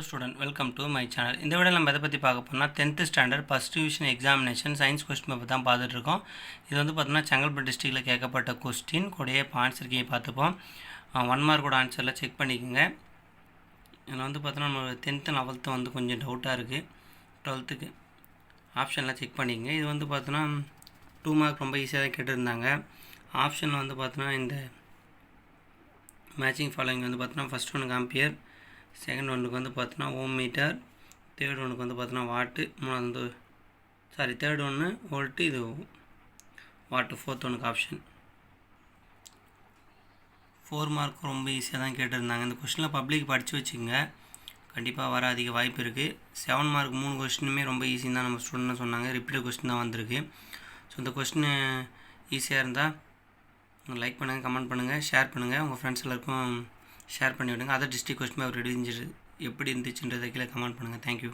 Student, welcome to my channel. இந்த video நம்ம எதை பற்றி பார்க்க போனால் 10th standard first division examination science question paper தான் பார்த்துட்ருக்கோம். இது வந்து பார்த்தோன்னா செங்கல்பட்டு டிஸ்ட்ரிக்டில் கேட்கப்பட்ட கொஸ்டின் கூடயே இப்போ ஆன்சர் கீ பார்த்துப்போம். 1 மார்க்கோட ஆன்சரில் செக் பண்ணிக்கோங்க. இதில் வந்து பார்த்தோன்னா நம்ம 10th 11th வந்து கொஞ்சம் டவுட்டாக இருக்குது. 12th ஆப்ஷனில் செக் பண்ணிக்கோங்க. இது வந்து பார்த்தோன்னா 2 மார்க் ரொம்ப ஈஸியாக தான் கேட்டிருந்தாங்க. ஆப்ஷனில் வந்து பார்த்தோன்னா இந்த மேட்சிங் ஃபாலோயிங் வந்து பார்த்தோன்னா ஃபஸ்ட் ஒனுக்கு ஆம்பியர், செகண்ட் ஒன்றுக்கு வந்து பார்த்தோன்னா ஓம் மீட்டர், தேர்ட் ஒன்றுக்கு வந்து பார்த்தோன்னா வாட்டு, மூணாவது தேர்ட் ஒன்று வோல்ட்டு, இது வாட்டு, ஃபோர்த் ஒன்றுக்கு ஆப்ஷன். 4 மார்க் ரொம்ப ஈஸியாக தான் கேட்டிருந்தாங்க. இந்த கொஸ்டினில் பப்ளிக் படித்து வச்சுக்கோங்க, கண்டிப்பாக வர அதிக வாய்ப்பு இருக்குது. 7 மார்க் 3 கொஸ்டினுமே ரொம்ப ஈஸின்னு தான் நம்ம ஸ்டூடெண்ட்னு சொன்னாங்க. ரிப்பீட்டட் கொஸ்டின் தான் வந்திருக்கு. ஸோ இந்த கொஸ்டின் ஈஸியாக இருந்தால் லைக் பண்ணுங்கள், கமெண்ட் பண்ணுங்கள், ஷேர் பண்ணுங்கள், உங்கள் ஃப்ரெண்ட்ஸ் எல்லாருக்கும் ஷேர் பண்ணி விடுங்க. அதர் டிஸ்ட்ரிக்ட் கொஸ்டின் பேப்பர் எப்படி இருந்துச்சுன்றதை கீழே கமெண்ட் பண்ணுங்கள். தேங்க்யூ.